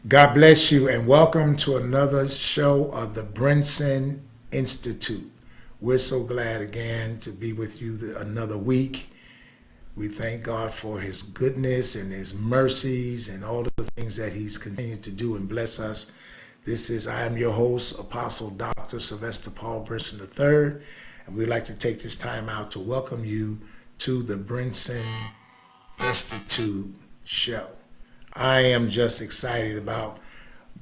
God bless you and welcome to another show of the Brinson Institute. We're so glad again to be with you another week. We thank God for his goodness and his mercies and all the things that he's continued to do and bless us. I am your host, Apostle Dr. Sylvester Paul Brinson III, and we'd like to take this time out to welcome you to the Brinson Institute show. I am just excited about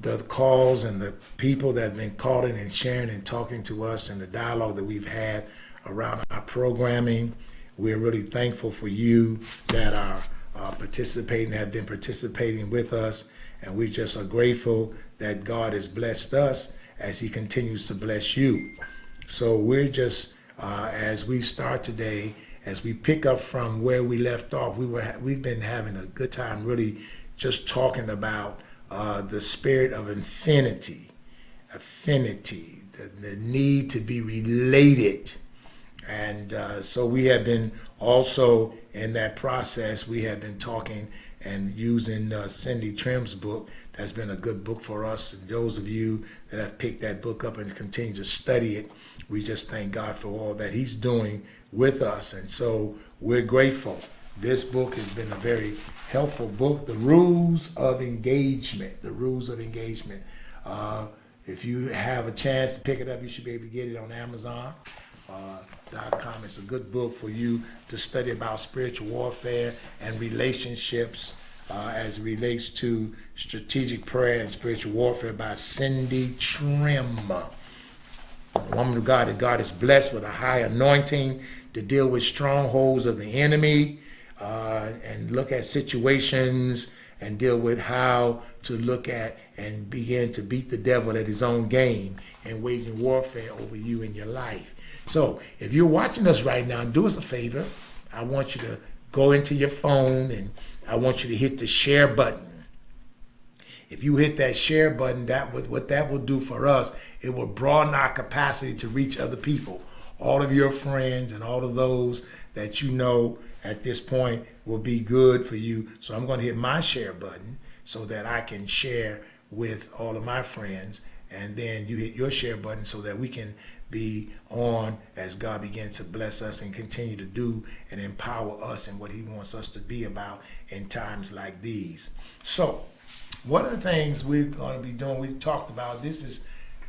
the calls and the people that have been calling and sharing and talking to us and the dialogue that we've had around our programming. We're really thankful for you that are participating, have been participating with us, and we just are grateful that God has blessed us as he continues to bless you. So we're just, as we start today, as we pick up from where we left off, we've been having a good time really just talking about the spirit of affinity, the need to be related. And so we have been also in that process, we have been talking and using Cindy Trim's book. That's been a good book for us. And those of you that have picked that book up and continue to study it, we just thank God for all that he's doing with us. And so we're grateful. This book has been a very helpful book, The Rules of Engagement. The Rules of Engagement. If you have a chance to pick it up, you should be able to get it on Amazon. .com. It's a good book for you to study about spiritual warfare and relationships as it relates to strategic prayer and spiritual warfare by Cindy Trim. A woman of God that God is blessed with a high anointing to deal with strongholds of the enemy and look at situations and deal with how to look at and begin to beat the devil at his own game and waging warfare over you in your life. So if you're watching us right now, do us a favor. I want you to go into your phone and I want you to hit the share button. If you hit that share button, what that will do for us, it will broaden our capacity to reach other people. All of your friends and all of those that you know at this point will be good for you. So I'm going to hit my share button so that I can share with all of my friends. And then you hit your share button so that we can be on as God begins to bless us and continue to do and empower us in what he wants us to be about in times like these. So one of the things we're going to be doing, we talked about, this is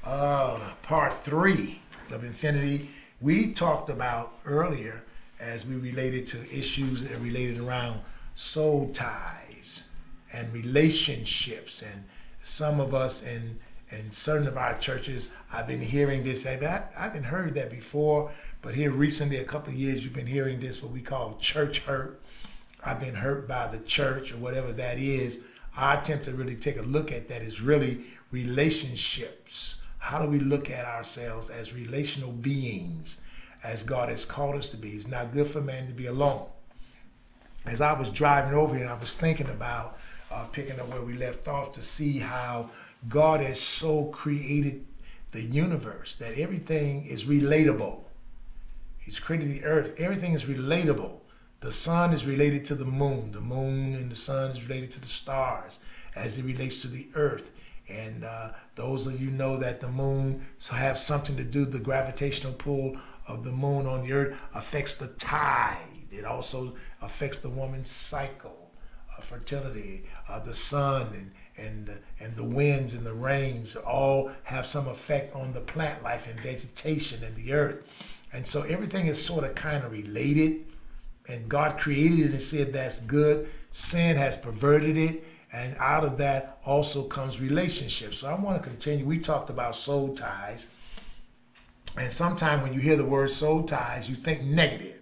part 3 of Infinity. We talked about earlier as we related to issues that related around soul ties and relationships, and some of us in certain of our churches, I've been hearing this. I've been heard that before, but here recently, a couple of years, you've been hearing this, what we call church hurt. I've been hurt by the church or whatever that is. Our attempt to really take a look at that is really relationships. How do we look at ourselves as relational beings, as God has called us to be? It's not good for man to be alone. As I was driving over here, I was thinking about picking up where we left off to see how God has so created the universe that everything is relatable. He's created the earth. Everything is relatable. The sun is related to the moon. The moon and the sun is related to the stars as it relates to the earth. And those of you know that the moon have something to do, the gravitational pull of the moon on the earth affects the tide. It also affects the woman's cycle, fertility, the sun and the winds and the rains all have some effect on the plant life and vegetation and the earth. And so everything is sort of kind of related, and God created it and said that's good. Sin has perverted it, and out of that also comes relationships. So I want to continue. We talked about soul ties, and sometimes when you hear the word soul ties, you think negative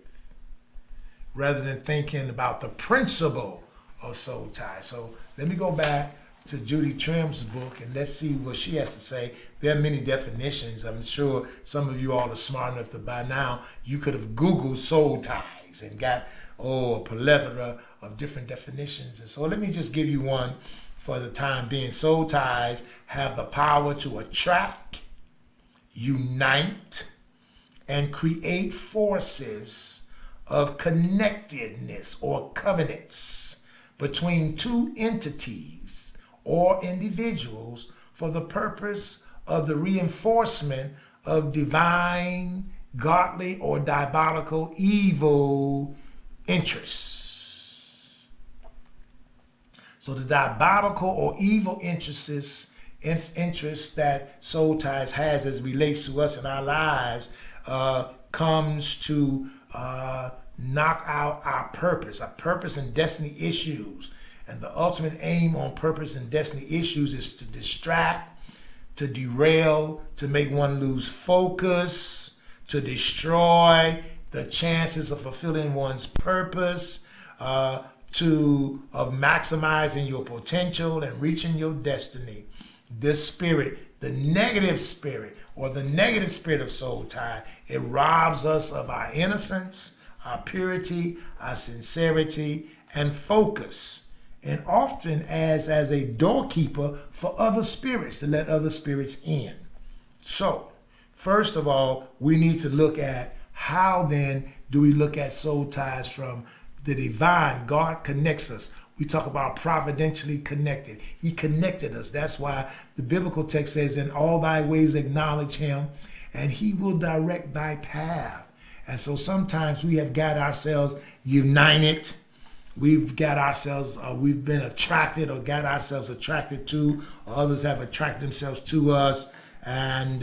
rather than thinking about the principle of soul ties. So let me go back to Judy Trim's book and let's see what she has to say. There are many definitions. I'm sure some of you all are smart enough that by now you could have Googled soul ties and got a plethora of different definitions. And so let me just give you one for the time being. Soul ties have the power to attract, unite, and create forces of connectedness or covenants between two entities or individuals for the purpose of the reinforcement of divine, godly, or diabolical evil interests. So the diabolical or evil interests that Soul Ties has as it relates to us in our lives comes to knock out our purpose and destiny issues. And the ultimate aim on purpose and destiny issues is to distract, to derail, to make one lose focus, to destroy the chances of fulfilling one's purpose, of maximizing your potential and reaching your destiny. This spirit, the negative spirit of Soul Tie, it robs us of our innocence, our purity, our sincerity, and focus, and often as a doorkeeper for other spirits, to let other spirits in. So, first of all, we need to look at how then do we look at soul ties from the divine. God connects us. We talk about providentially connected. He connected us. That's why the biblical text says, in all thy ways acknowledge him, and he will direct thy path. And so sometimes we have got ourselves united. We've got ourselves, we've been attracted or got ourselves attracted to, or others have attracted themselves to us. And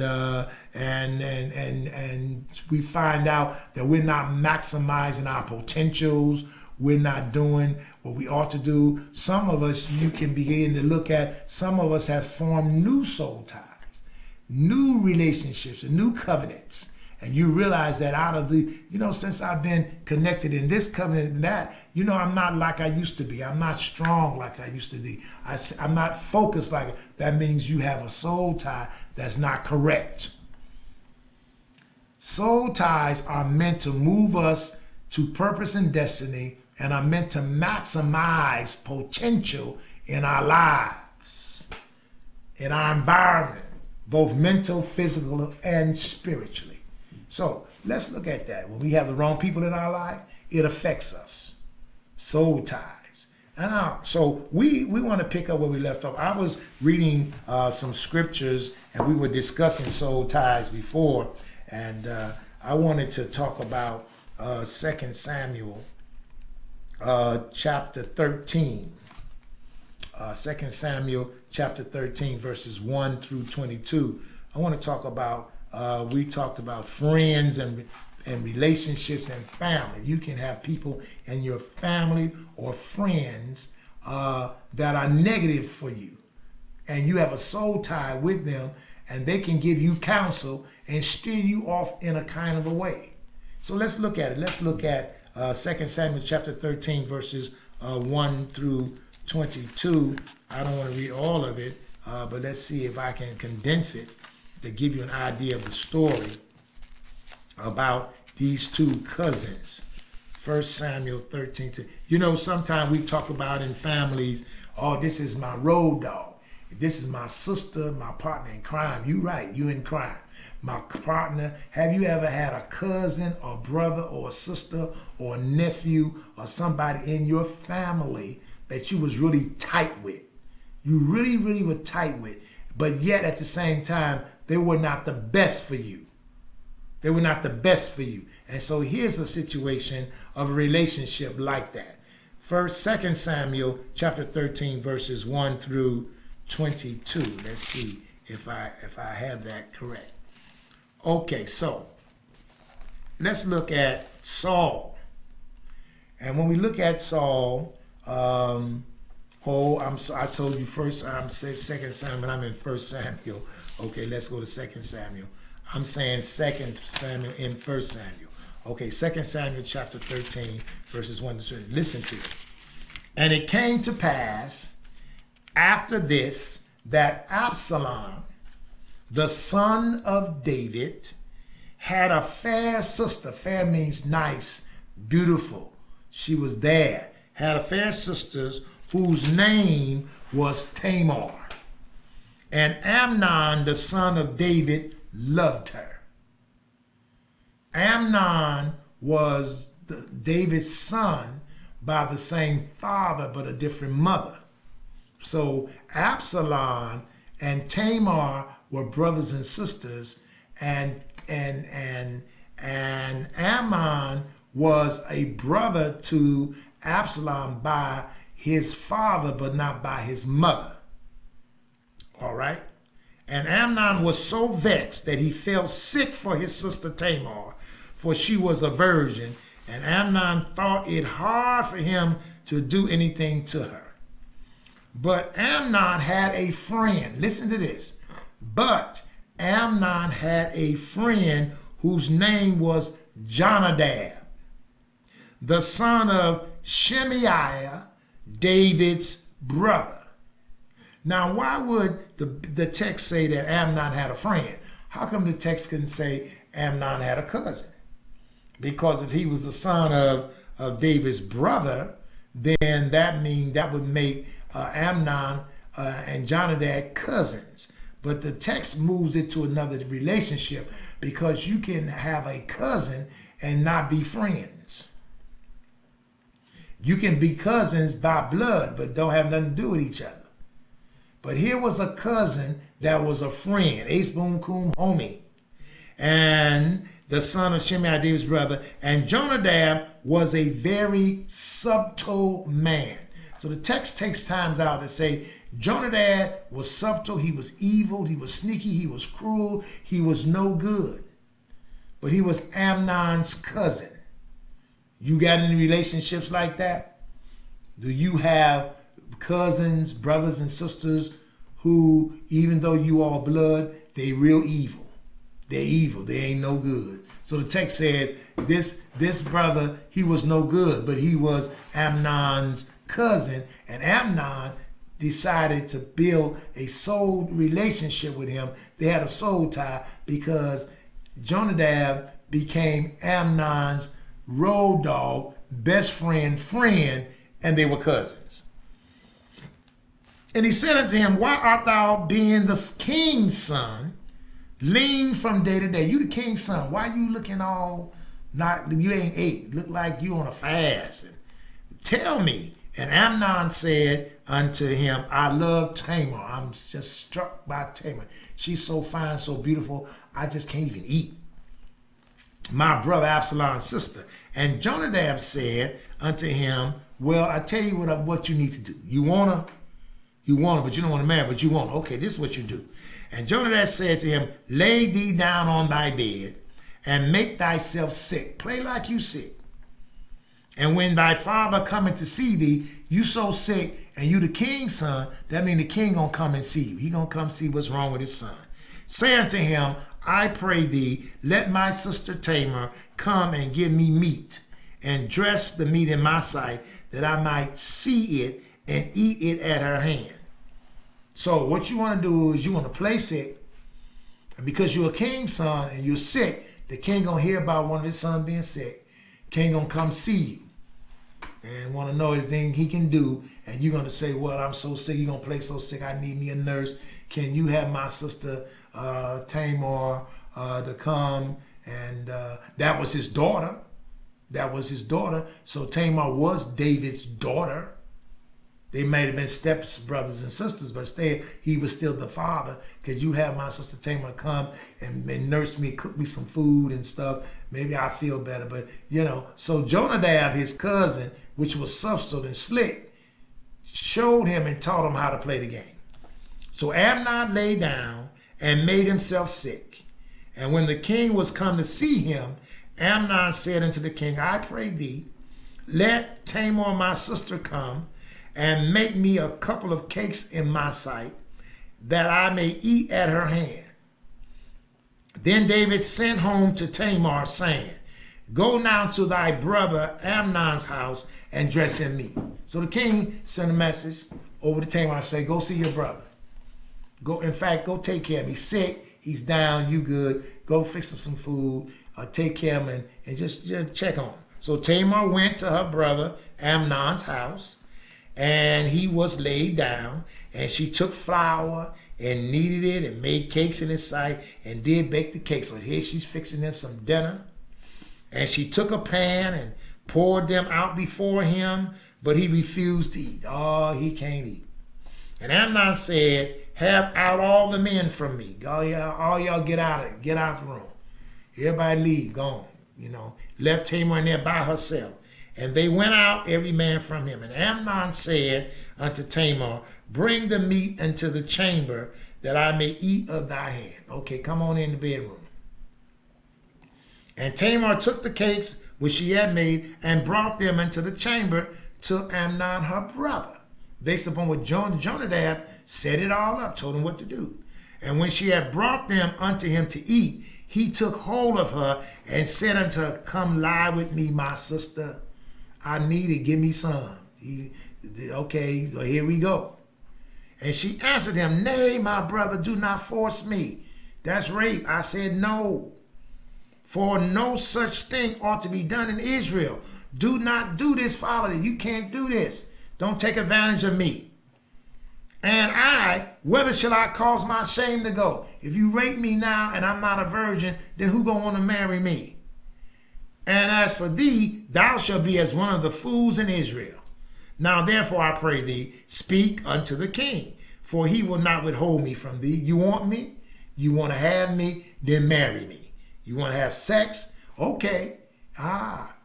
we find out that we're not maximizing our potentials. We're not doing what we ought to do. Some of us, you can begin to look at, some of us have formed new soul ties, new relationships, and new covenants. And you realize that out of the, since I've been connected in this covenant and that, I'm not like I used to be. I'm not strong like I used to be. I'm not focused like it. That means you have a soul tie that's not correct. Soul ties are meant to move us to purpose and destiny, and are meant to maximize potential in our lives, in our environment, both mental, physical, and spiritually. So let's look at that. When we have the wrong people in our life, it affects us. Soul ties. So we want to pick up where we left off. I was reading some scriptures, and we were discussing soul ties before, and I wanted to talk about 2 Samuel chapter 13. 2 Samuel chapter 13, verses 1 through 22. I want to talk about, we talked about friends and relationships and family. You can have people in your family or friends that are negative for you, and you have a soul tie with them, and they can give you counsel and steer you off in a kind of a way. So let's look at it. Let's look at 2 Samuel chapter 13, verses 1 through 22. I don't want to read all of it, but let's see if I can condense it to give you an idea of the story about these two cousins. 1 Samuel 13. Sometimes we talk about in families, oh, this is my road dog. This is my sister, my partner in crime. You right, you in crime. My partner. Have you ever had a cousin or brother or a sister or a nephew or somebody in your family that you was really tight with? You really, really were tight with, but yet at the same time, they were not the best for you. They were not the best for you. And so here's a situation of a relationship like that. 2 Samuel chapter 13, verses 1 through 22. Let's see if I have that correct. Okay, so let's look at Saul. And when we look at Saul, I told you first, I'm saying 2 Samuel, I'm in 1 Samuel. Okay, let's go to 2 Samuel. I'm saying 2 Samuel in 1 Samuel. Okay, 2 Samuel chapter 13, verses 1 to 3. Listen to it. And it came to pass after this that Absalom, the son of David, had a fair sister. Fair means nice, beautiful. She was there. Had a fair sister whose name was Tamar. And Amnon, the son of David, loved her. Amnon was David's son by the same father, but a different mother. So Absalom and Tamar were brothers and sisters, and Ammon was a brother to Absalom by his father, but not by his mother. All right? And Amnon was so vexed that he fell sick for his sister Tamar, for she was a virgin, and Amnon thought it hard for him to do anything to her. But Amnon had a friend. Listen to this. But Amnon had a friend whose name was Jonadab, the son of Shemaiah, David's brother. Now, why would the text say that Amnon had a friend? How come the text couldn't say Amnon had a cousin? Because if he was the son of David's brother, then that would make Amnon and Jonadab cousins. But the text moves it to another relationship, because you can have a cousin and not be friends. You can be cousins by blood, but don't have nothing to do with each other. But here was a cousin that was a friend, Ace Boom Coon Homie, and the son of Shimei, David's brother. And Jonadab was a very subtle man. So the text takes times out to say Jonadab was subtle, he was evil, he was sneaky, he was cruel, he was no good. But he was Amnon's cousin. You got any relationships like that? Do you have cousins, brothers and sisters who, even though you are blood, they real evil? They're evil. They ain't no good. So the text said this brother, he was no good, but he was Amnon's cousin, and Amnon decided to build a soul relationship with him. They had a soul tie because Jonadab became Amnon's road dog, best friend, and they were cousins. And he said unto him, why art thou, being the king's son, lean from day to day? You the king's son. Why you looking all not, you ain't ate, look like you on a fast? And tell me. And Amnon said unto him, I love Tamar. I'm just struck by Tamar. She's so fine, so beautiful, I just can't even eat. My brother Absalom's sister. And Jonadab said unto him, well, I tell you what you need to do. You want her, but you don't want to marry, but you want her. Okay, this is what you do. And Jonadab said to him, lay thee down on thy bed and make thyself sick. Play like you sick. And when thy father cometh to see thee, you so sick, and you the king's son, that means the king gonna come and see you. He gonna come see what's wrong with his son. Say unto him, I pray thee, let my sister Tamar come and give me meat, and dress the meat in my sight, that I might see it and eat it at her hand. So what you want to do is you want to play sick, and because you're a king's son and you're sick, the king gonna hear about one of his sons being sick. King gonna come see you and want to know everything he can do, and you're gonna say, well, I'm so sick. You're gonna play so sick, I need me a nurse. Can you have my sister Tamar to come? And that was his daughter. That was his daughter. So Tamar was David's daughter. They may have been steps brothers and sisters, but he was still the father. Could you have my sister Tamar come and nurse me, cook me some food and stuff? Maybe I feel better. But, you know, so Jonadab, his cousin, which was subtle and slick, showed him and taught him how to play the game. So Amnon lay down and made himself sick. And when the king was come to see him, Amnon said unto the king, I pray thee, let Tamar my sister come, and make me a couple of cakes in my sight, that I may eat at her hand. Then David sent home to Tamar, saying, go now to thy brother Amnon's house, and dress him meat. So the king sent a message over to Tamar and say, go see your brother. Go, in fact, go take care of him. He's sick, he's down, you good. Go fix him some food, take care of him, and just check on him. So Tamar went to her brother Amnon's house, and he was laid down, and she took flour and kneaded it and made cakes in his sight and did bake the cakes. So here she's fixing him some dinner. And she took a pan and poured them out before him, but he refused to eat. Oh, he can't eat. And Amnon said, have out all the men from me. All y'all get out the room. Everybody leave, gone. Left Tamar in there by herself. And they went out, every man from him. And Amnon said unto Tamar, bring the meat into the chamber, that I may eat of thy hand. Okay, come on in the bedroom. And Tamar took the cakes which she had made and brought them into the chamber to Amnon her brother. Based upon what Jonadab set it all up, told him what to do. And when she had brought them unto him to eat, he took hold of her and said unto her, come lie with me, my sister. I need it, give me some. Okay, here we go. And she answered him, nay, my brother, do not force me. That's rape. I said, no. For no such thing ought to be done in Israel. Do not do this, Father. You can't do this. Don't take advantage of me. And whither shall I cause my shame to go? If you rape me now and I'm not a virgin, then who gonna want to marry me? And as for thee, thou shalt be as one of the fools in Israel. Now therefore I pray thee, speak unto the king, for he will not withhold me from thee. You want me? You want to have me? Then marry me. You want to have sex? Okay.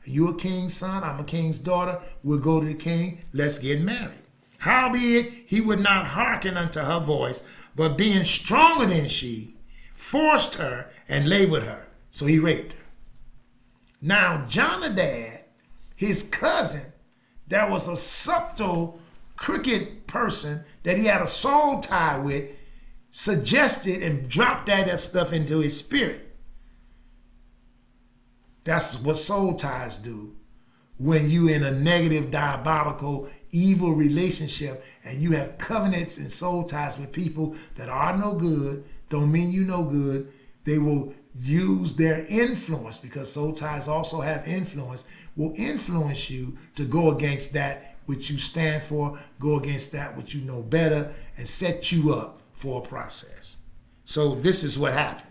You a king's son, I'm a king's daughter. We'll go to the king. Let's get married. Howbeit, he would not hearken unto her voice, but being stronger than she, forced her and lay with her. So he raped her. Now, Jonadab, his cousin, that was a subtle, crooked person that he had a soul tie with, suggested and dropped that stuff into his spirit. That's what soul ties do. When you in a negative, diabolical, evil relationship and you have covenants and soul ties with people that are no good, don't mean you no good, they will use their influence, because soul ties also have influence, will influence you to go against that which you stand for, go against that which you know better, and set you up for a process. So this is what happened.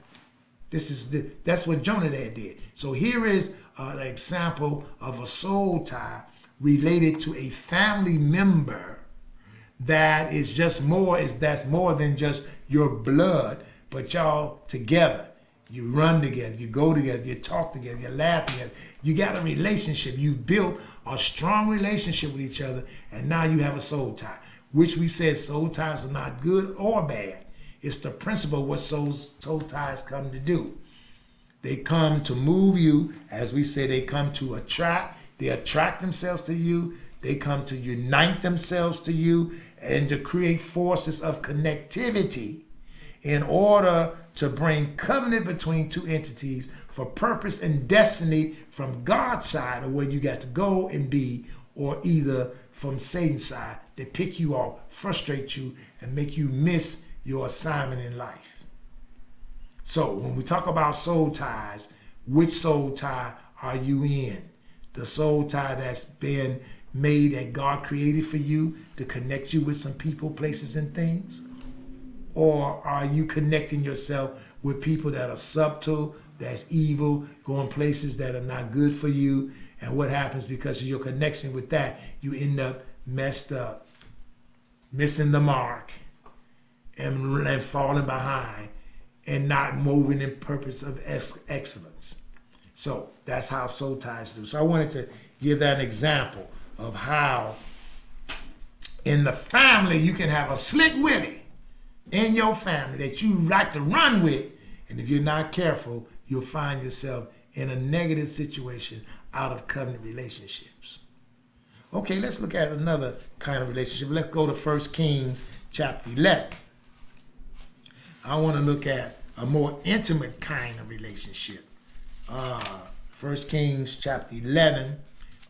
That's what Jonadab did. So here is an example of a soul tie related to a family member that is that's more than just your blood, but y'all together. You run together, you go together, you talk together, you laugh together. You got a relationship. You built a strong relationship with each other, and now you have a soul tie, which we said soul ties are not good or bad. It's the principle of what soul ties come to do. They come to move you, as we say, they come to attract. They attract themselves to you. They come to unite themselves to you and to create forces of connectivity in order to bring covenant between two entities for purpose and destiny from God's side, or where you got to go and be, or either from Satan's side to pick you off, frustrate you, and make you miss your assignment in life. So when we talk about soul ties, which soul tie are you in? The soul tie that's been made that God created for you to connect you with some people, places, and things? Or are you connecting yourself with people that are subtle, that's evil, going places that are not good for you? And what happens because of your connection with that? You end up messed up, missing the mark, and falling behind, and not moving in purpose of excellence. So that's how soul ties do. So I wanted to give that an example of how in the family you can have a slick Willie in your family that you like to run with, and if you're not careful, you'll find yourself in a negative situation out of covenant relationships. Okay, let's look at another kind of relationship. Let's go to 1 Kings chapter 11. I want to look at a more intimate kind of relationship. 1 Kings chapter 11,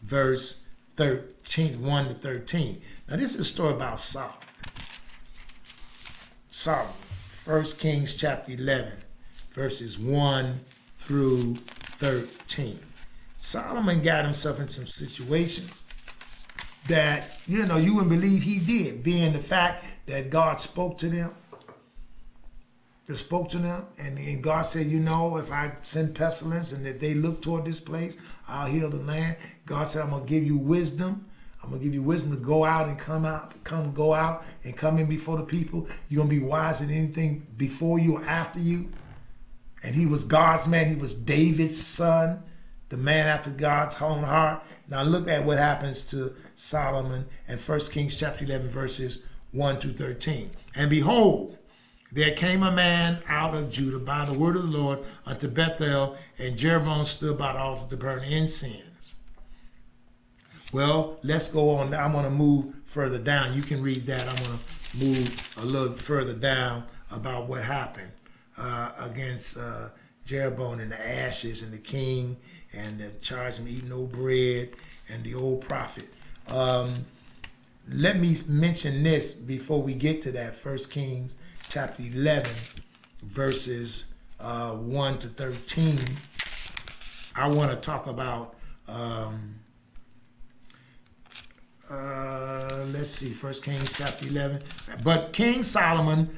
verse 13, 1 to 13. Now this is a story about Solomon. Solomon, 1 Kings chapter 11, verses 1 through 13. Solomon got himself in some situations that, you wouldn't believe he did, being the fact that God spoke to them. And God said, if I send pestilence and if they look toward this place, I'll heal the land. God said, I'm going to give you wisdom. I'm going to give you wisdom to go out and go out and come in before the people. You're going to be wiser than anything before you or after you. And he was God's man. He was David's son, the man after God's own heart. Now look at what happens to Solomon in 1 Kings chapter 11, verses 1 through 13. And behold, there came a man out of Judah by the word of the Lord unto Bethel, and Jeroboam stood by the altar to burn incense. Well, let's go on. I'm going to move further down. You can read that. I'm going to move a little further down about what happened against Jeroboam and the ashes and the king and the charge him eating no bread and the old prophet. Let me mention this before we get to that. 1 Kings chapter 11, verses 1 to 13. I want to talk about, let's see, 1 Kings chapter 11. But King Solomon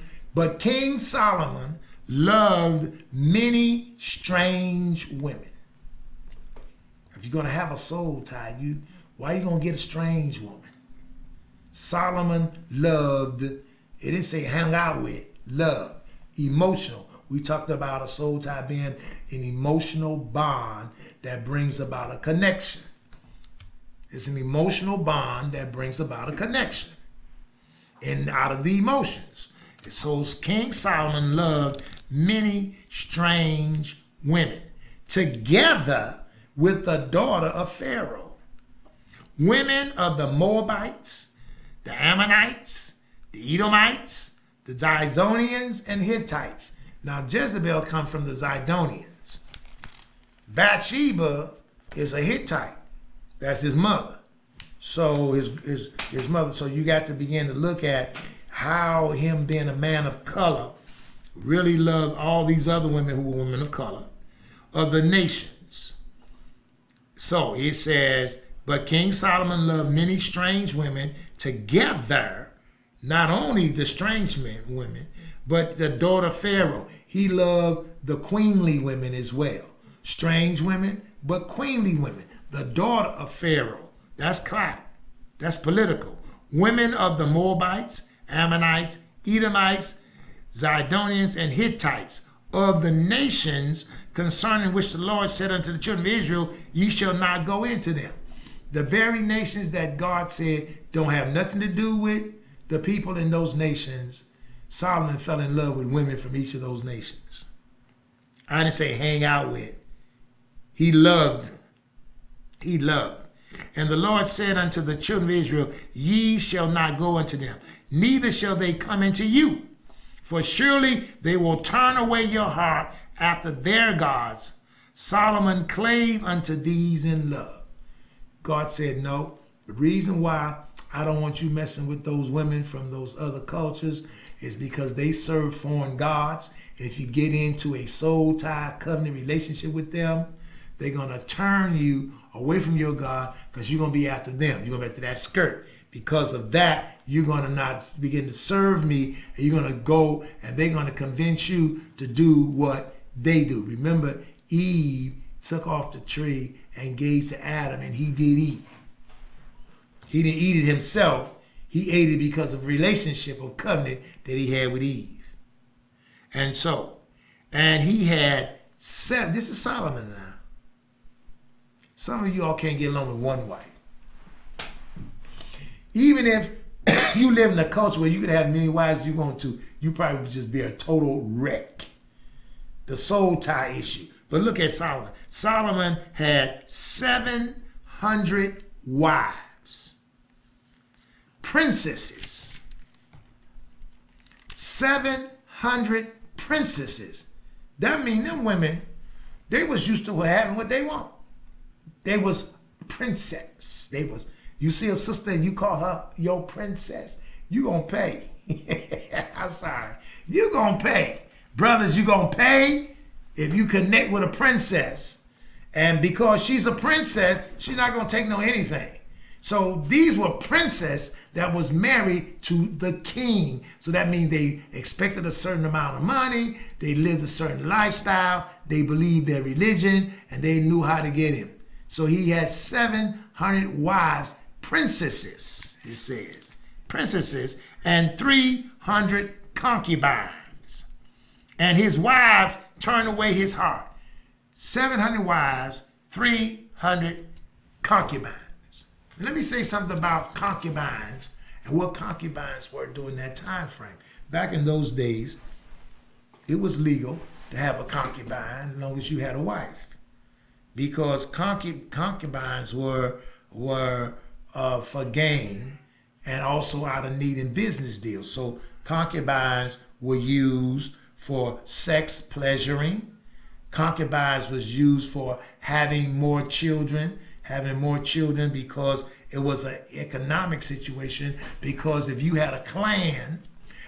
loved many strange women. If you're going to have a soul tie, why are you going to get a strange woman? Solomon loved, it didn't say hang out with, love, emotional. We talked about a soul tie being an emotional bond that brings about a connection. It's an emotional bond that brings about a connection and out of the emotions. So King Solomon loved many strange women, together with the daughter of Pharaoh, women of the Moabites, the Ammonites, the Edomites, the Zidonians, and Hittites. Now Jezebel comes from the Zidonians. Bathsheba is a Hittite. That's his mother. So his mother. So you got to begin to look at how him being a man of color really loved all these other women who were women of color of the nations. So it says, but King Solomon loved many strange women together, not only the strange women, but the daughter of Pharaoh. He loved the queenly women as well. Strange women, but queenly women. The daughter of Pharaoh. That's clout. That's political. Women of the Moabites, Ammonites, Edomites, Zidonians, and Hittites, of the nations concerning which the Lord said unto the children of Israel, ye shall not go into them. The very nations that God said don't have nothing to do with the people in those nations, Solomon fell in love with women from each of those nations. I didn't say hang out with. He loved. He loved. And the Lord said unto the children of Israel, ye shall not go unto them, neither shall they come into you. For surely they will turn away your heart after their gods. Solomon clave unto these in love. God said, no, the reason why I don't want you messing with those women from those other cultures is because they serve foreign gods. If you get into a soul tie covenant relationship with them, they're going to turn you away from your God because you're going to be after them. You're going to be after that skirt. Because of that, you're going to not begin to serve me, and you're going to go and they're going to convince you to do what they do. Remember, Eve took off the tree and gave to Adam, and he did eat. He didn't eat it himself. He ate it because of relationship of covenant that he had with Eve. And so, and he had 7, this is Solomon now. Some of you all can't get along with one wife. Even if you live in a culture where you could have many wives you want to, you probably would just be a total wreck. The soul tie issue. But look at Solomon. Solomon had 700 wives. Princesses. 700 princesses. That means them women, they was used to having what they want. They was princess. They was, you see a sister and you call her your princess, you gonna pay. I'm sorry. You gonna pay. Brothers, you gonna pay if you connect with a princess. And because she's a princess, she's not gonna take no anything. So these were princesses that was married to the king. So that means they expected a certain amount of money, they lived a certain lifestyle, they believed their religion, and they knew how to get him. So he had 700 wives princesses, it says, princesses, and 300 concubines. And his wives turned away his heart. 700 wives, 300 concubines. And let me say something about concubines and what concubines were during that time frame. Back in those days, it was legal to have a concubine as long as you had a wife, because concubines were for gain and also out of need in business deals. So concubines were used for sex pleasuring. Concubines was used for having more children because it was an economic situation. Because if you had a clan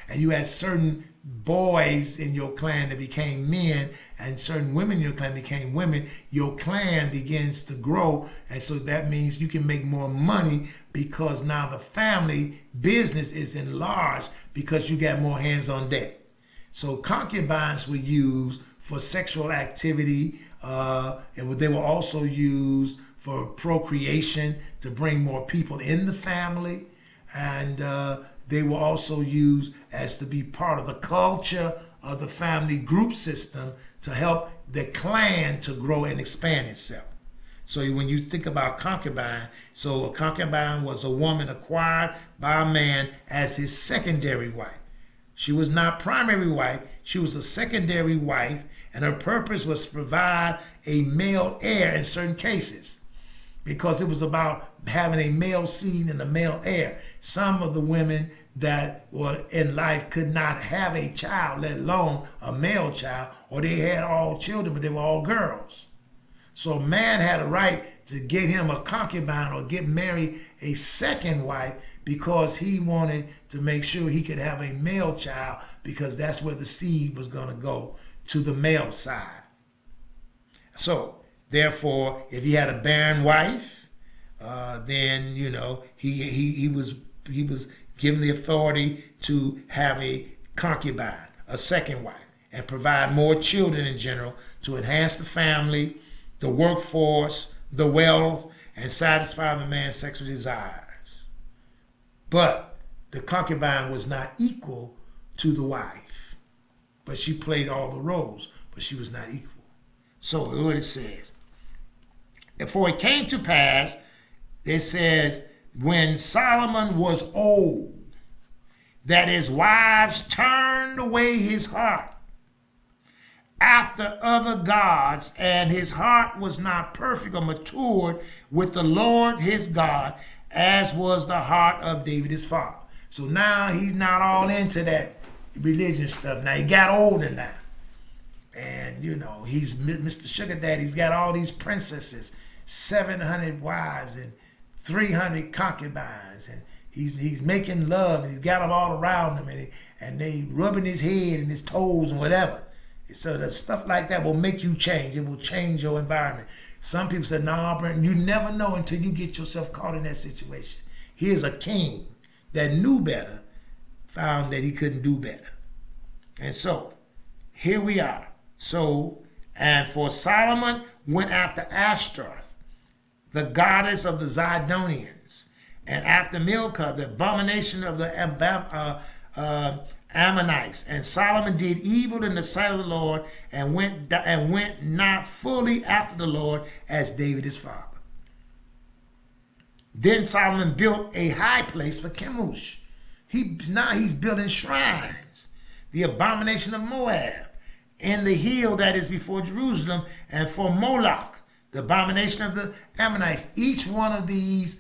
and you had certain boys in your clan that became men and certain women in your clan became women, your clan begins to grow. And so that means you can make more money because now the family business is enlarged because you got more hands on deck. So concubines were used for sexual activity, and they were also used for procreation to bring more people in the family, and they were also used as to be part of the culture of the family group system to help the clan to grow and expand itself. So when you think about concubine, so a concubine was a woman acquired by a man as his secondary wife. She was not primary wife, she was a secondary wife, and her purpose was to provide a male heir in certain cases, because it was about having a male seed and a male heir. Some of the women that were in life could not have a child, let alone a male child, or they had all children, but they were all girls. So a man had a right to get him a concubine or get married a second wife because he wanted to make sure he could have a male child, because that's where the seed was going to go, to the male side. So therefore, if he had a barren wife, then he was given the authority to have a concubine, a second wife, and provide more children in general to enhance the family, the workforce, the wealth, and satisfy the man's sexual desires. But the concubine was not equal to the wife, but she played all the roles, but she was not equal. So what it says, for it came to pass, it says, when Solomon was old, that his wives turned away his heart after other gods, and his heart was not perfect or matured with the Lord his God, as was the heart of David his father. So now he's not all into that religion stuff. Now he got older now. And he's Mr. Sugar Daddy. He's got all these princesses, 700 wives and 300 concubines, and he's making love, and he's got them all around him, and they rubbing his head and his toes and whatever. So the stuff like that will make you change. It will change your environment. Some people say, "No, Brent, you never know until you get yourself caught in that situation." Here's a king that knew better, found that he couldn't do better. And so here we are. So, and for Solomon went after Ashtaroth, the goddess of the Zidonians, and after Milcah, the abomination of the Ammonites. And Solomon did evil in the sight of the Lord, and went not fully after the Lord as David his father. Then Solomon built a high place for Chemosh. Now he's building shrines, the abomination of Moab, in the hill that is before Jerusalem, and for Moloch, the abomination of the Ammonites. Each one of these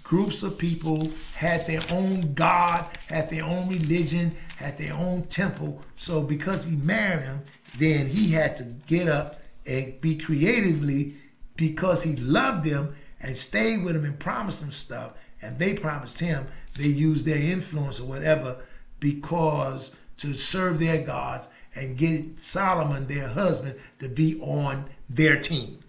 groups of people had their own god, had their own religion, had their own temple. So because he married them, then he had to get up and be creatively, because he loved them and stayed with them and promised them stuff, and they promised him. They used their influence or whatever because to serve their gods and get Solomon, their husband, to be on their team.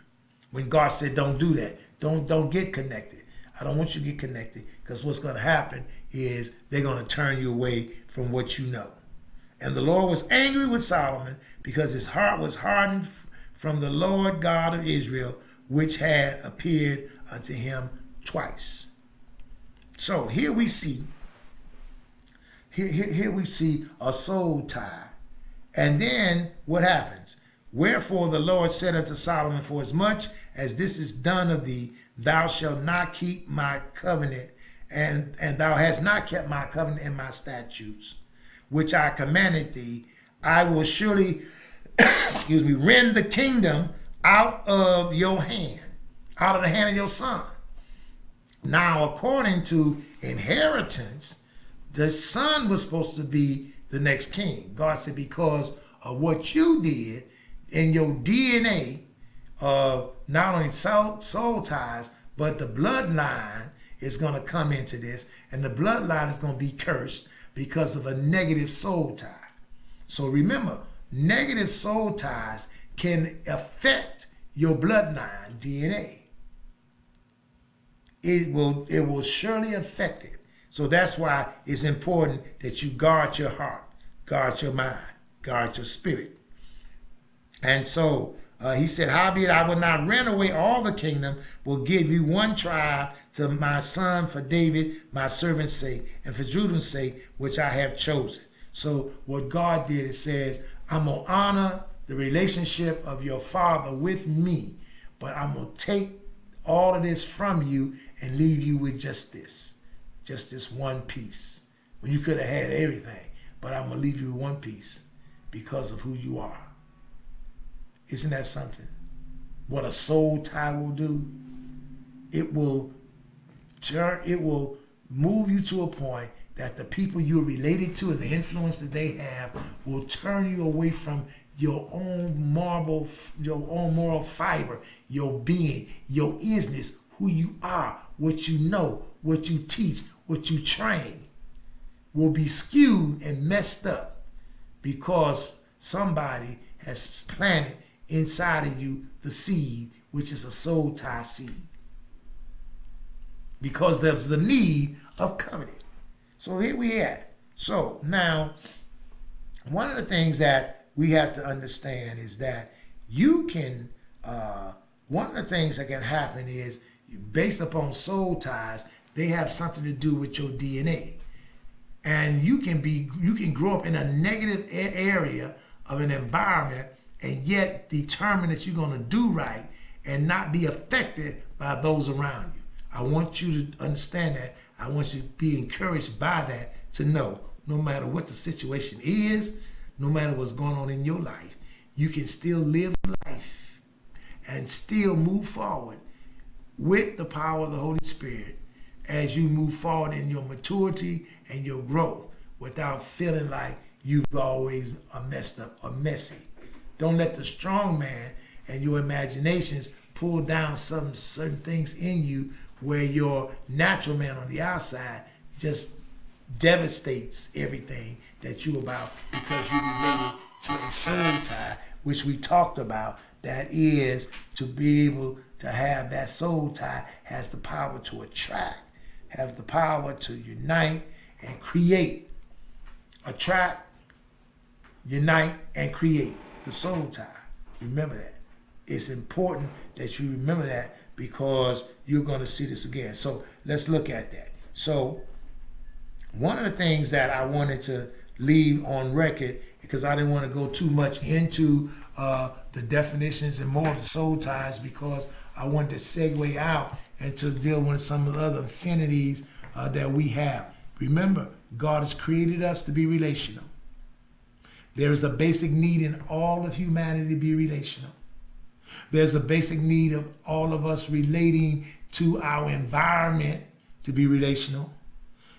When God said, don't do that. Don't get connected. I don't want you to get connected, because what's going to happen is they're going to turn you away from what you know. And the Lord was angry with Solomon because his heart was hardened from the Lord God of Israel, which had appeared unto him twice. So here we see, here we see a soul tie. And then what happens? Wherefore the Lord said unto Solomon, for as much as this is done of thee, thou shalt not keep my covenant, and thou hast not kept my covenant and my statutes, which I commanded thee, I will surely, excuse me, rend the kingdom out of your hand, out of the hand of your son. Now, according to inheritance, the son was supposed to be the next king. God said, because of what you did in your DNA of not only soul ties, but the bloodline is going to come into this, and the bloodline is going to be cursed because of a negative soul tie. So remember, negative soul ties can affect your bloodline DNA. It will surely affect it. So that's why it's important that you guard your heart, guard your mind, guard your spirit. And so he said, howbeit I will not rend away all the kingdom, will give you one tribe to my son for David, my servant's sake, and for Judah's sake, which I have chosen. So what God did, it says, I'm going to honor the relationship of your father with me, but I'm going to take all of this from you and leave you with just this one piece. When you could have had everything, but I'm going to leave you with one piece because of who you are. Isn't that something? What a soul tie will do? It will move you to a point that the people you're related to and the influence that they have will turn you away from your own moral fiber, your being, your isness, who you are, what you know, what you teach, what you train, will be skewed and messed up because somebody has planted inside of you the seed, which is a soul tie seed. Because there's the need of covenant. So here we at. So now, one of the things that we have to understand is that you can, one of the things that can happen is, based upon soul ties, they have something to do with your DNA. And you can grow up in a negative area of an environment and yet determine that you're going to do right and not be affected by those around you. I want you to understand that. I want you to be encouraged by that, to know no matter what the situation is, no matter what's going on in your life, you can still live life and still move forward with the power of the Holy Spirit as you move forward in your maturity and your growth without feeling like you've always messed up or messy. Don't let the strong man and your imaginations pull down some certain things in you where your natural man on the outside just devastates everything that you're about because you related to a soul tie, which we talked about. That is, to be able to have that soul tie has the power to attract, has the power to unite and create. Attract, unite, and create the soul tie. Remember that. It's important that you remember that because you're going to see this again. So let's look at that. So one of the things that I wanted to leave on record, because I didn't want to go too much into the definitions and more of the soul ties, because I wanted to segue out and to deal with some of the other affinities that we have. Remember, God has created us to be relational. There is a basic need in all of humanity to be relational. There's a basic need of all of us relating to our environment to be relational.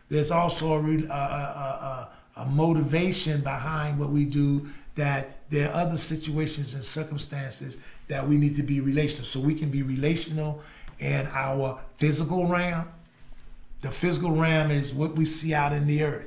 There's also a motivation behind what we do, that there are other situations and circumstances that we need to be relational. So we can be relational in our physical realm. The physical realm is what we see out in the earth.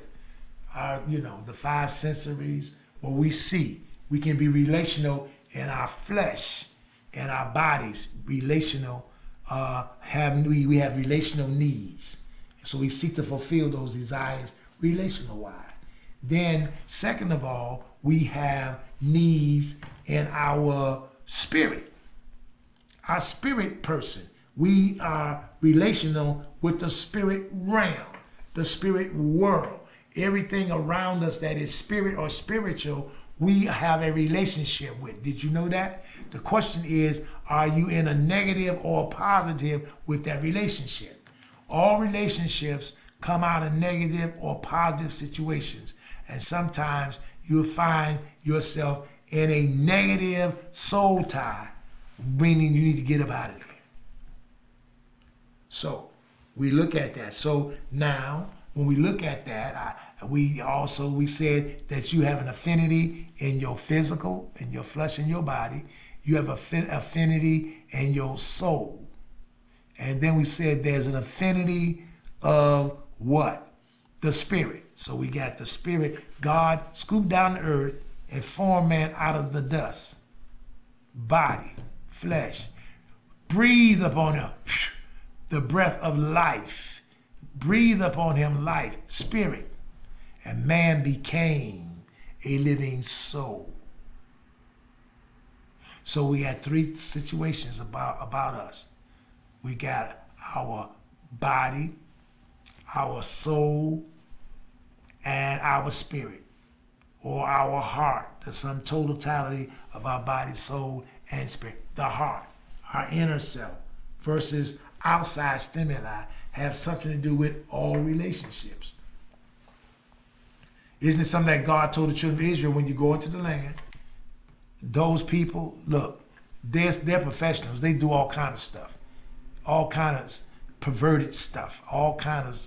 The five sensories, what we see. We can be relational in our flesh and our bodies. Relational, we have relational needs. So we seek to fulfill those desires relational-wise. Then, second of all, we have needs in our spirit. Our spirit person, We are relational with the spirit realm, the spirit world. Everything around us that is spirit or spiritual, we have a relationship with. Did you know that? The question is, are you in a negative or a positive with that relationship? All relationships come out of negative or positive situations. And sometimes you'll find yourself in a negative soul tie, meaning you need to get up out of there. So we look at that. So now, when we look at that, we said that you have an affinity in your physical, in your flesh, in your body. You have affinity in your soul. And then we said there's an affinity of what? The spirit. So we got the spirit. God scooped down the earth and formed man out of the dust. Body, flesh. Breathe upon him the breath of life. Breathe upon him life, spirit. And man became a living soul. So we had three situations about us. We got our body, our soul, and our spirit, or our heart, the sum totality of our body, soul, and spirit. The heart, our inner self, versus outside stimuli, have something to do with all relationships. Isn't it something that God told the children of Israel when you go into the land? Those people, look, they're professionals. They do all kind of stuff, all kind of perverted stuff, all kind of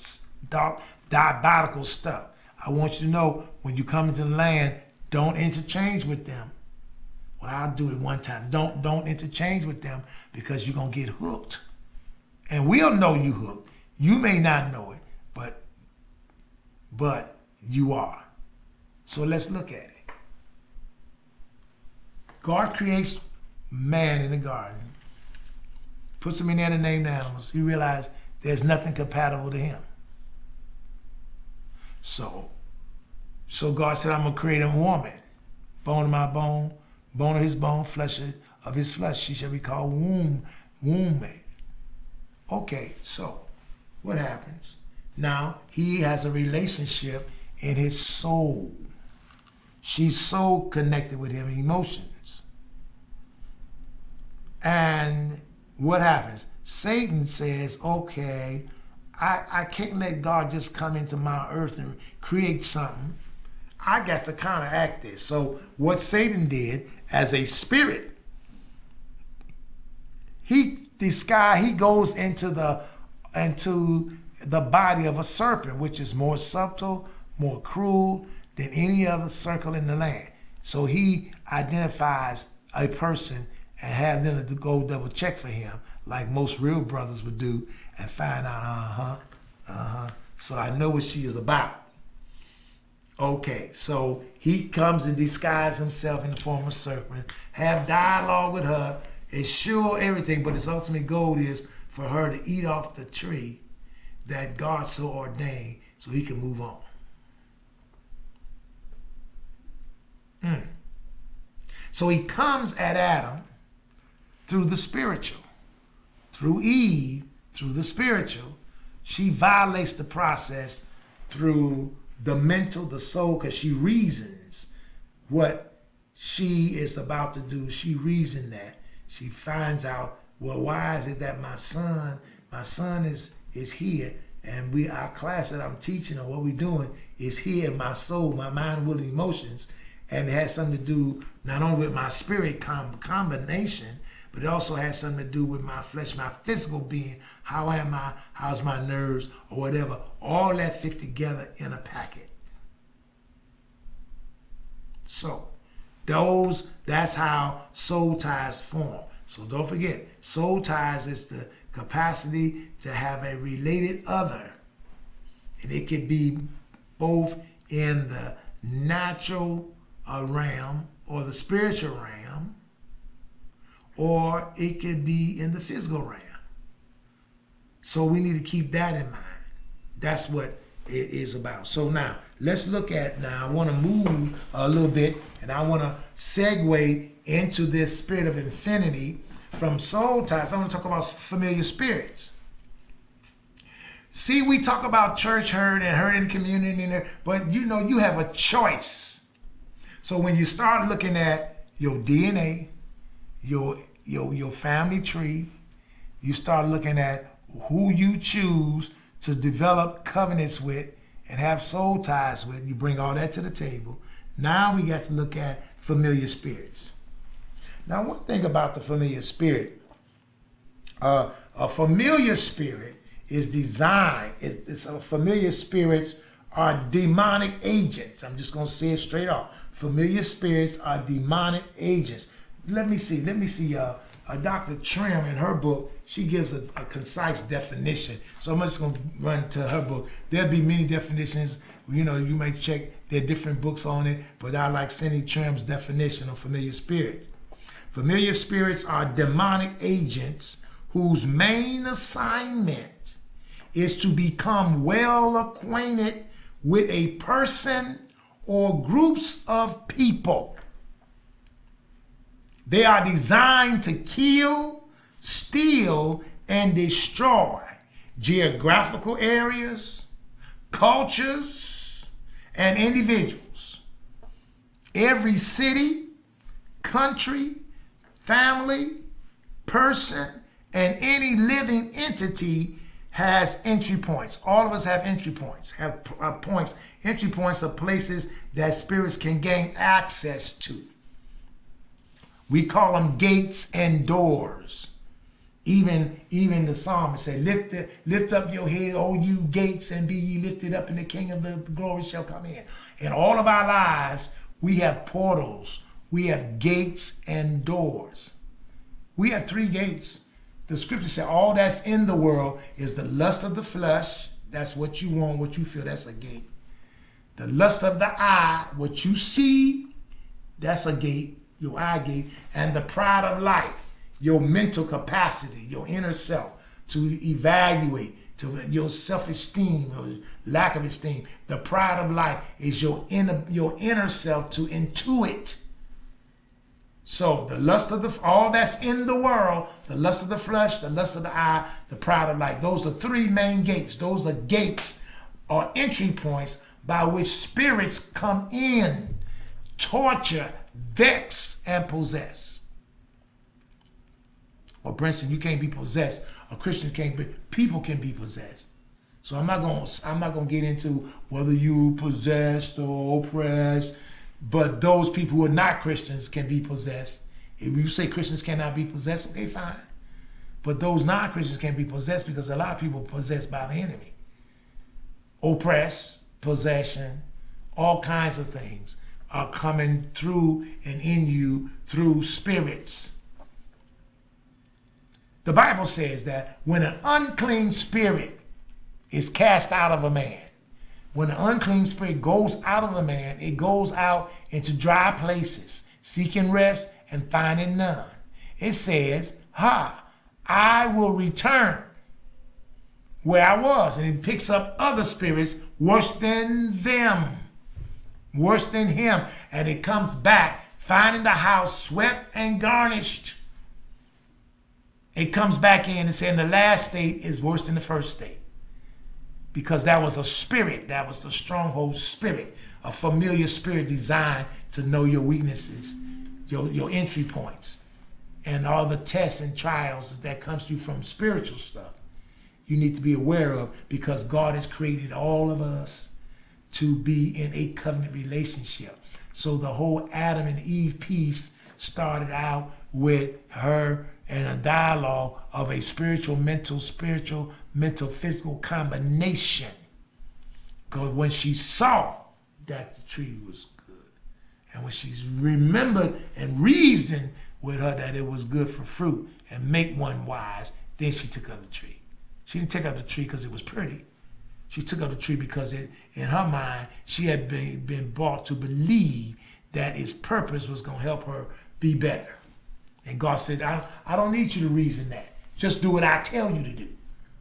diabolical stuff. I want you to know, when you come into the land, don't interchange with them. Well, I'll do it one time. Don't interchange with them, because you're gonna get hooked. And we'll know you hooked. You may not know it, but you are. So let's look at it. God creates man in the garden, puts him in there to name the animals. He realized there's nothing compatible to him. So God said, I'm going to create a woman, bone of my bone, bone of his bone, flesh of his flesh. She shall be called womb. Okay, so what happens? Now he has a relationship in his soul. She's so connected with him, emotions. And what happens? Satan says, okay, I can't let God just come into my earth and create something. I got to counteract this. So what Satan did as a spirit, he goes into the body of a serpent, which is more subtle, more cruel than any other circle in the land. So he identifies a person and have them to go double check for him, like most real brothers would do, and find out, so I know what she is about. Okay, so he comes and disguises himself in the form of a serpent, have dialogue with her, assure everything, but his ultimate goal is for her to eat off the tree that God so ordained so he can move on. So he comes at Adam through the spiritual, through Eve, through the spiritual. She violates the process through the mental, the soul, because she reasons what she is about to do. She reasons that. She finds out, well, why is it that my son is here, and our class that I'm teaching or what we're doing is here in my soul, my mind, will, and emotions, and it has something to do not only with my spirit combination, but it also has something to do with my flesh, my physical being. How am I? How's my nerves or whatever? All that fit together in a packet. So that's how soul ties form. So don't forget, soul ties is the capacity to have a related other. And it could be both in the natural realm or the spiritual realm, or it could be in the physical realm. So we need to keep that in mind. That's what it is about. So now, let's look at, I want to move a little bit, and I want to segue into this spirit of infinity from soul ties, I want to talk about familiar spirits. See, we talk about church hurt and hurt in community, but you know, you have a choice. So when you start looking at your DNA, your family tree, you start looking at who you choose to develop covenants with and have soul ties with, you bring all that to the table. Now we got to look at familiar spirits. Now, one thing about the familiar spirit, a familiar spirit is designed, familiar spirits are demonic agents. I'm just going to say it straight off. Familiar spirits are demonic agents. Let me see. Dr. Trim, in her book, she gives a concise definition. So I'm just going to run to her book. There'll be many definitions. You know, you may check, there are different books on it, but I like Cindy Trim's definition of familiar spirits. Familiar spirits are demonic agents whose main assignment is to become well acquainted with a person or groups of people. They are designed to kill, steal, and destroy geographical areas, cultures, and individuals. Every city, country, family, person, and any living entity has entry points. All of us have entry points, have points. Entry points are places that spirits can gain access to. We call them gates and doors. Even the psalmist said, lift up your head, O you gates, and be ye lifted up, and the King of the glory shall come in. In all of our lives, we have portals. We have gates and doors. We have 3 gates. The scripture said all that's in the world is the lust of the flesh. That's what you want, what you feel, that's a gate. The lust of the eye, what you see, that's a gate, your eye gate. And the pride of life, your mental capacity, your inner self, to evaluate, to your self-esteem or lack of esteem. The pride of life is your inner self to intuit. So the lust of all that's in the world, the lust of the flesh, the lust of the eye, the pride of life. Those are 3 main gates. Those are gates or entry points by which spirits come in, torture, vex, and possess. Or for instance, you can't be possessed. A Christian can't be. People can be possessed. So I'm not gonna get into whether you possessed or oppressed. But those people who are not Christians can be possessed. If you say Christians cannot be possessed, okay, fine. But those non-Christians can be possessed because a lot of people are possessed by the enemy. Oppress, possession, all kinds of things are coming through and in you through spirits. The Bible says that when an unclean spirit is cast out of a man, when an unclean spirit goes out of a man, it goes out into dry places, seeking rest and finding none. It says, I will return where I was. And it picks up other spirits worse than them, worse than him. And it comes back, finding the house swept and garnished. It comes back in and saying the last state is worse than the first state. Because that was a spirit, that was the stronghold spirit, a familiar spirit designed to know your weaknesses, your entry points, and all the tests and trials that comes to you from spiritual stuff. You need to be aware of, because God has created all of us to be in a covenant relationship. So the whole Adam and Eve piece started out with her and a dialogue of a spiritual, mental, physical combination. Because when she saw that the tree was good, and when she's remembered and reasoned with her that it was good for fruit and make one wise, then she took up the tree. She didn't take up the tree because it was pretty. She took up the tree because in her mind, she had been brought to believe that its purpose was going to help her be better. And God said, I don't need you to reason that. Just do what I tell you to do.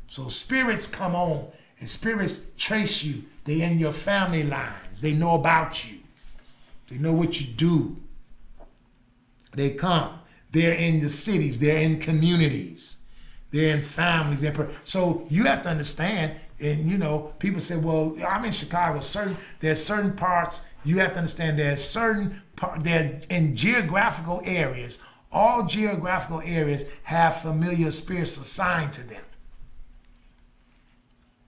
So spirits come on, and spirits trace you. They're in your family lines. They know about you. They know what you do. They come. They're in the cities. They're in communities. They're in families. So you have to understand, and you know, people say, well, I'm in Chicago. There's certain parts, you have to understand they're in geographical areas. All geographical areas have familiar spirits assigned to them.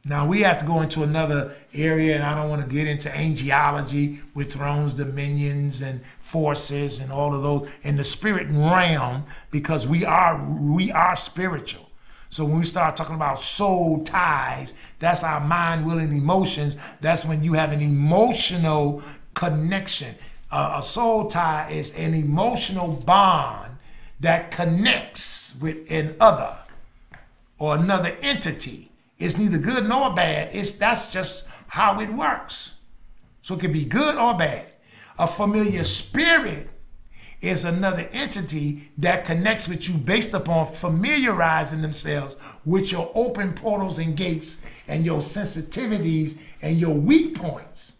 Now we have to go into another area, and I don't want to get into angelology with thrones, dominions, and forces, and all of those in the spirit realm, because we are spiritual. So when we start talking about soul ties, that's our mind, will, and emotions. That's when you have an emotional connection. A soul tie is an emotional bond that connects with an other or another entity. It's neither good nor bad. That's just how it works. So it can be good or bad. A familiar spirit is another entity that connects with you based upon familiarizing themselves with your open portals and gates and your sensitivities and your weak points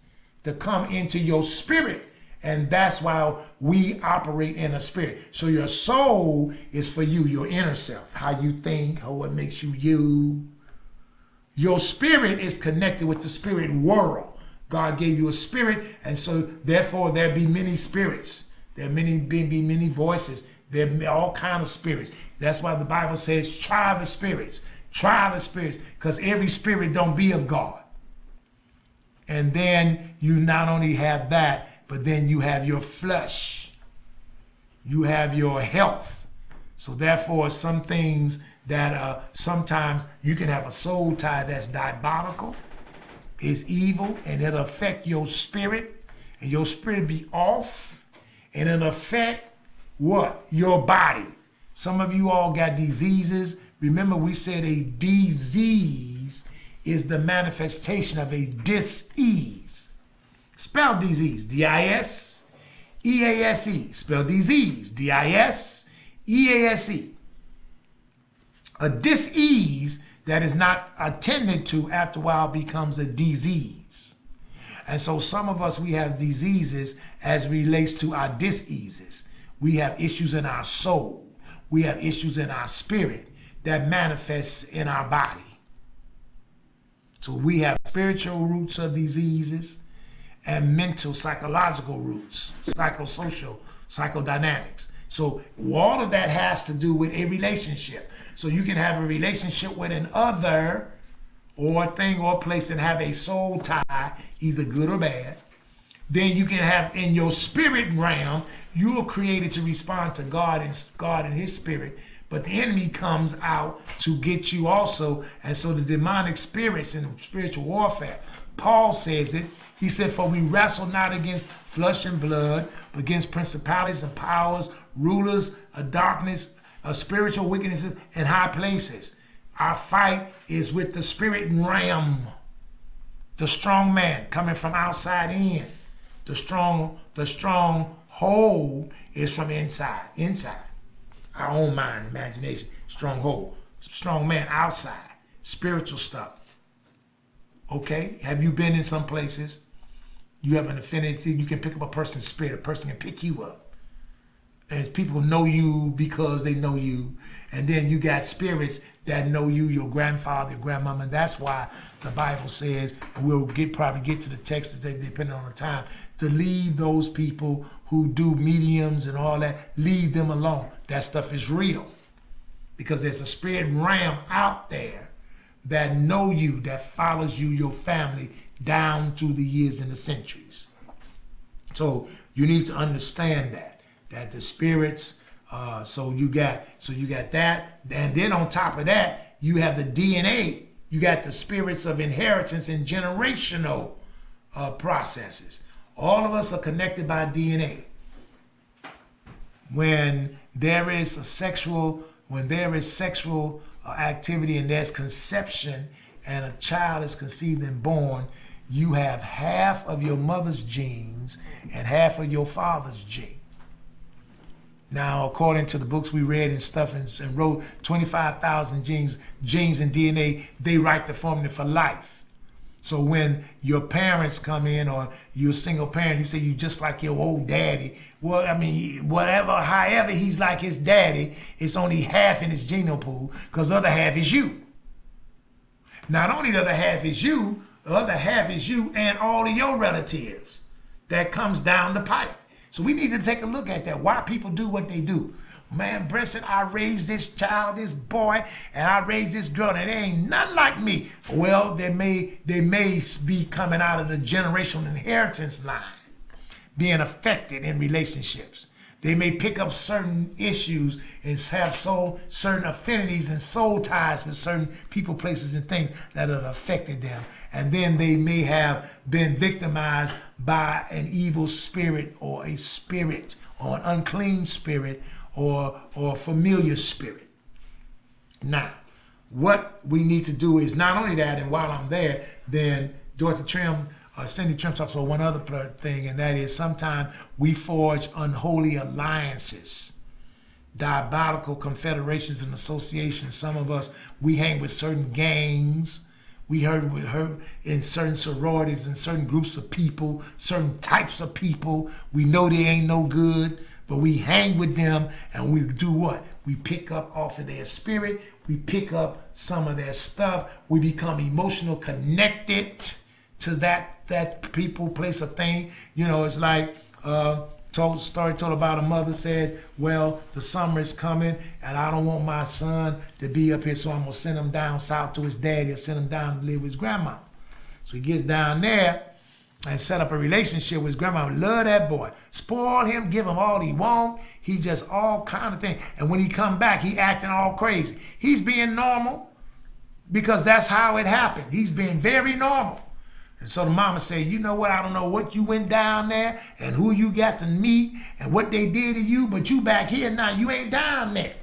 to come into your spirit. And that's why we operate in a spirit. So your soul is for you, your inner self, how you think, how it makes you you. Your spirit is connected with the spirit world. God gave you a spirit, and so therefore there be many spirits. There be many voices. There be all kinds of spirits. That's why the Bible says, try the spirits. Try the spirits, because every spirit don't be of God. And then you not only have that, but then you have your flesh. You have your health. So therefore, some things that sometimes you can have a soul tie that's diabolical, is evil, and it'll affect your spirit, and your spirit be off, and it'll affect what? Your body. Some of you all got diseases. Remember, we said a disease is the manifestation of a dis-ease. Spell disease, D-I-S-E-A-S-E. Spell disease, D-I-S-E-A-S-E. A dis-ease that is not attended to after a while becomes a disease. And so some of us, we have diseases as relates to our diseases. We have issues in our soul. We have issues in our spirit that manifests in our body. So we have spiritual roots of diseases and mental, psychological roots, psychosocial, psychodynamics. So all of that has to do with a relationship. So you can have a relationship with an other or thing or place and have a soul tie, either good or bad. Then you can have in your spirit realm, you are created to respond to God and his spirit. But the enemy comes out to get you also. And so the demonic spirits and spiritual warfare, Paul says it. He said, for we wrestle not against flesh and blood, but against principalities and powers, rulers of darkness, spiritual wickednesses in high places. Our fight is with the spirit realm. The strong man coming from outside in. The strong hold is from inside. Our own mind, imagination, stronghold. Strong man outside. Spiritual stuff. Okay? Have you been in some places? You have an affinity. You can pick up a person's spirit. A person can pick you up. And people know you because they know you. And then you got spirits that know you, your grandfather, your grandmama. And that's why the Bible says, and we'll probably get to the texts depending on the time, to leave those people who do mediums and all that, leave them alone. That stuff is real. Because there's a spirit realm out there that know you, that follows you, your family, down through the years and the centuries. So you need to understand that the spirits, so you got that, and then on top of that, you have the DNA. You got the spirits of inheritance and generational processes. All of us are connected by DNA. When there is sexual activity and there's conception and a child is conceived and born, you have half of your mother's genes and half of your father's genes. Now, according to the books we read and stuff and wrote, 25,000 genes and DNA, they write the formula for life. So when your parents come in, or you're a single parent, you say you just like your old daddy. Well, I mean, however he's like his daddy, it's only half in his genome pool, because the other half is you. Not only the other half is you, the other half is you and all of your relatives that comes down the pipe. So we need to take a look at that, why people do what they do. Man, Brinson, I raised this child, this boy, and I raised this girl, and they ain't nothing like me. Well, they may be coming out of the generational inheritance line, being affected in relationships. They may pick up certain issues and have certain affinities and soul ties with certain people, places, and things that have affected them. And then they may have been victimized by an evil spirit, or a spirit, or an unclean spirit, or familiar spirit. Now, what we need to do is not only that, and while I'm there, then Dorothy Trim, Cindy Trim talks about one other thing, and that is sometimes we forge unholy alliances, diabolical confederations and associations. Some of us, we hang with certain gangs. We heard with her in certain sororities and certain groups of people, certain types of people. We know they ain't no good, but we hang with them, and we do what? We pick up off of their spirit. We pick up some of their stuff. We become emotional connected to that people, place, or thing. You know, it's like story told about a mother said, well, the summer is coming, and I don't want my son to be up here, so I'm gonna send him down south to his daddy, or send him down to live with his grandma. So he gets down there and set up a relationship with his grandma. Love that boy, spoil him, give him all he want. He just all kind of thing. And when he come back, he acting all crazy. He's being normal because that's how it happened. He's being very normal. And so the mama said, you know what, I don't know what you went down there and who you got to meet and what they did to you, but you back here now, you ain't down there.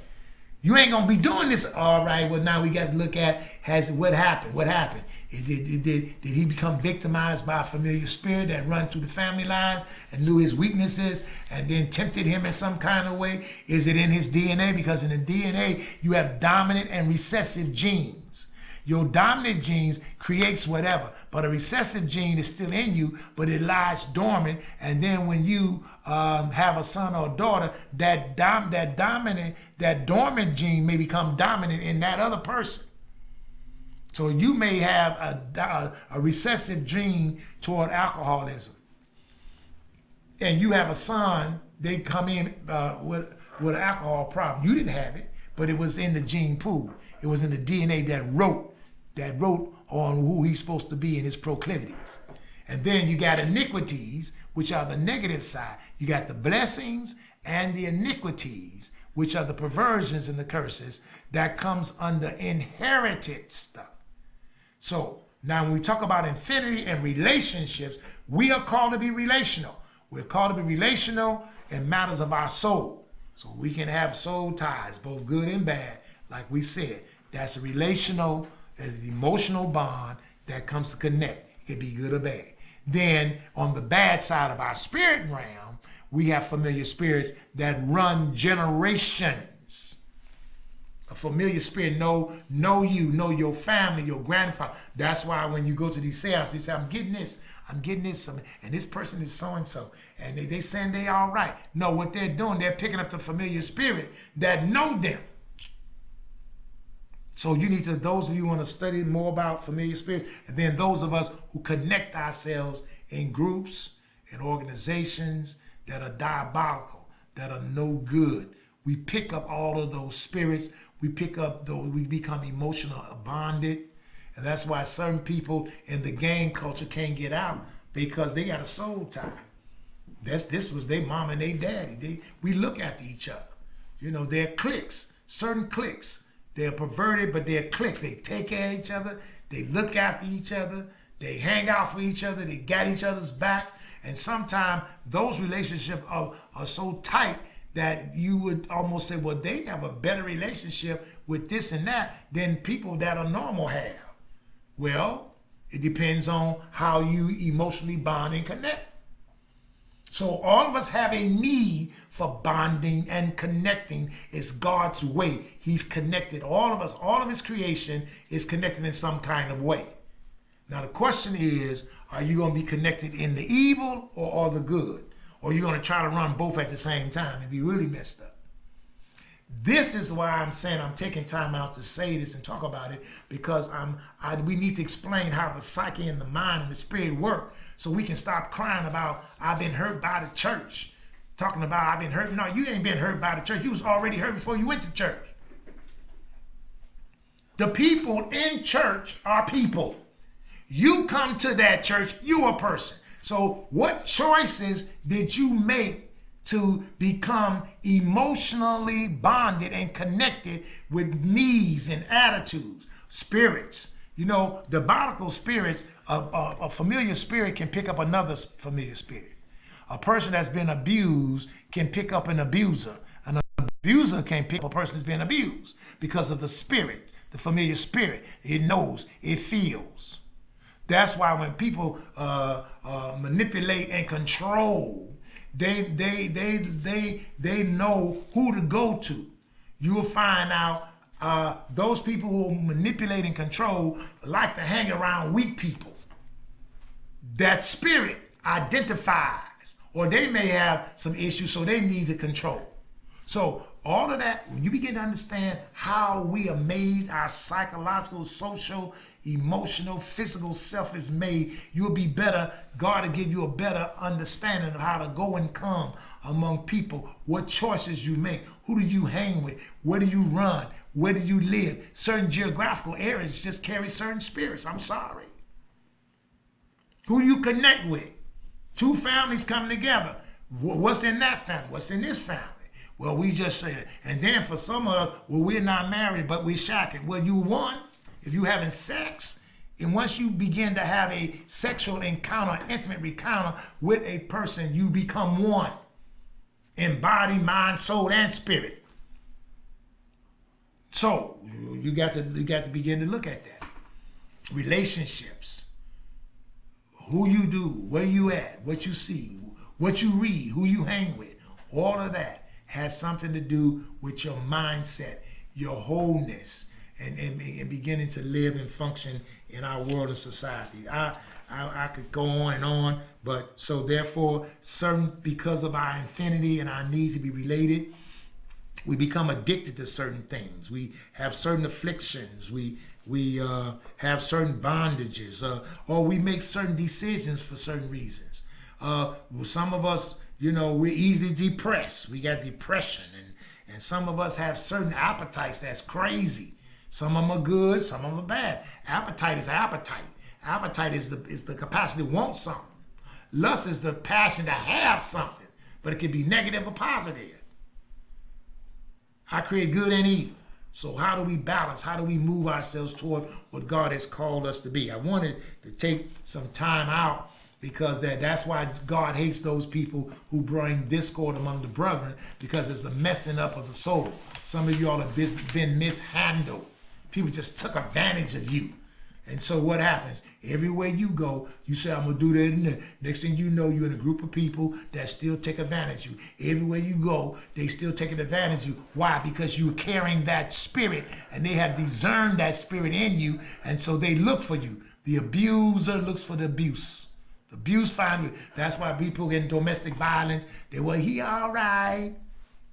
You ain't gonna be doing this. All right, well now we got to look at what happened. What happened? Did he become victimized by a familiar spirit that run through the family lines and knew his weaknesses and then tempted him in some kind of way? Is it in his DNA? Because in the DNA, you have dominant and recessive genes. Your dominant genes creates whatever, but a recessive gene is still in you, but it lies dormant. And then when you have a son or a daughter, that dormant gene may become dominant in that other person. So you may have a recessive gene toward alcoholism, and you have a son, they come in with an alcohol problem. You didn't have it, but it was in the gene pool. It was in the DNA that wrote on who he's supposed to be in his proclivities. And then you got iniquities, which are the negative side. You got the blessings and the iniquities, which are the perversions and the curses that comes under inherited stuff. So now when we talk about infinity and relationships, we are called to be relational. We're called to be relational in matters of our soul. So we can have soul ties, both good and bad. Like we said, that's a relational, there's an emotional bond that comes to connect. It could be good or bad. Then on the bad side of our spirit realm, we have familiar spirits that run generations. A familiar spirit know you, know your family, your grandfather. That's why when you go to these seances, they say, I'm getting this, and this person is so-and-so, and they saying they all right. No, what they're doing, they're picking up the familiar spirit that know them. So you need to, those of you who want to study more about familiar spirits, and then those of us who connect ourselves in groups and organizations that are diabolical, that are no good. We pick up all of those spirits. We pick up those, we become emotional bonded. And that's why certain people in the gang culture can't get out, because they got a soul tie. This was their mom and their daddy. We look after each other. You know, they're cliques, certain cliques. They're perverted, but they're cliques. They take care of each other. They look after each other. They hang out for each other. They got each other's back. And sometimes those relationships are so tight that you would almost say, well, they have a better relationship with this and that than people that are normal have. Well, it depends on how you emotionally bond and connect. So all of us have a need for bonding and connecting. It's God's way. He's connected all of us. All of his creation is connected in some kind of way. Now the question is, are you going to be connected in the evil or the good? Or are you going to try to run both at the same time and be really messed up? This is why I'm saying I'm taking time out to say this and talk about it, because we need to explain how the psyche and the mind and the spirit work, so we can stop crying about, I've been hurt by the church. Talking about I've been hurt. No, you ain't been hurt by the church. You was already hurt before you went to church. The people in church are people. You come to that church, you a person. So what choices did you make to become emotionally bonded and connected with needs and attitudes, spirits? You know, diabolical spirits, a familiar spirit can pick up another familiar spirit. A person that's been abused can pick up an abuser. An abuser can pick up a person that's been abused because of the spirit, the familiar spirit. It knows, it feels. That's why when people manipulate and control, they know who to go to. You'll find out those people who manipulate and control like to hang around weak people. That spirit identifies, or they may have some issues, so they need to control. So all of that, when you begin to understand how we are made, our psychological, social, emotional, physical self is made, you'll be better. God will give you a better understanding of how to go and come among people, what choices you make, who do you hang with, where do you run, where do you live. Certain geographical areas just carry certain spirits. I'm sorry. Who do you connect with? Two families come together. What's in that family? What's in this family? Well, we just say it. And then for some of us, well, we're not married, but we're shacking. Well, you won. If you're having sex, and once you begin to have a sexual encounter, intimate encounter with a person, you become one in body, mind, soul, and spirit. So you got to begin to look at that. Relationships, who you do, where you at, what you see, what you read, who you hang with, all of that has something to do with your mindset, your wholeness, and beginning to live and function in our world and society. I could go on, but so therefore, because of our infinity and our need to be related, we become addicted to certain things. We have certain afflictions. We have certain bondages, or we make certain decisions for certain reasons. Some of us, we're easily depressed. We got depression, and some of us have certain appetites that's crazy. Some of them are good, some of them are bad. Appetite is appetite. Appetite is the capacity to want something. Lust is the passion to have something, but it can be negative or positive. I create good and evil. So how do we balance? How do we move ourselves toward what God has called us to be? I wanted to take some time out, because that's why God hates those people who bring discord among the brethren, because it's a messing up of the soul. Some of y'all have been mishandled. People just took advantage of you. And so what happens? Everywhere you go, you say, I'm going to do that and that. Next thing you know, you're in a group of people that still take advantage of you. Everywhere you go, they still taking advantage of you. Why? Because you're carrying that spirit, and they have discerned that spirit in you, and so they look for you. The abuser looks for the abuse. The abuse finds you. That's why people get in domestic violence. He all right.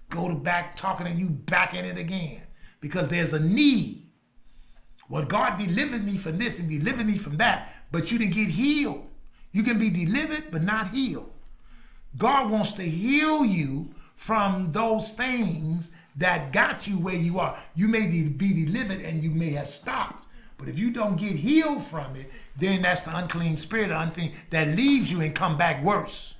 Go to back talking and you back in it again. Because there's a need. Well, God delivered me from this and delivered me from that, but you didn't get healed. You can be delivered, but not healed. God wants to heal you from those things that got you where you are. You may be delivered and you may have stopped, but if you don't get healed from it, then that's the unclean spirit, unclean, that leaves you and come back worse.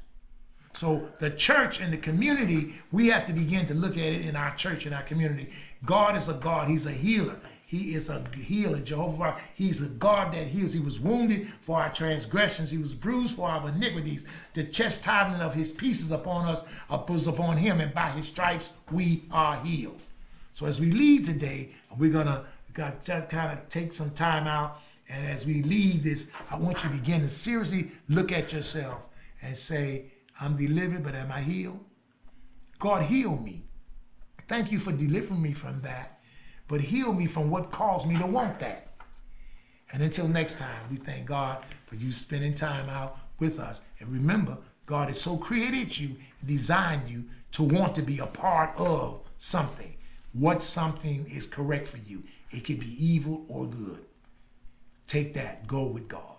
So the church and the community, we have to begin to look at it in our church and our community. God is a God. He's a healer. He is a healer, Jehovah. He's a God that heals. He was wounded for our transgressions. He was bruised for our iniquities. The chastisement of his pieces upon us was upon him, and by his stripes we are healed. So as we leave today, we're going to kind of take some time out. And as we leave this, I want you to begin to seriously look at yourself and say, I'm delivered, but am I healed? God, heal me. Thank you for delivering me from that. But heal me from what caused me to want that. And until next time, we thank God for you spending time out with us. And remember, God has so created you, designed you to want to be a part of something. What something is correct for you. It could be evil or good. Take that. Go with God.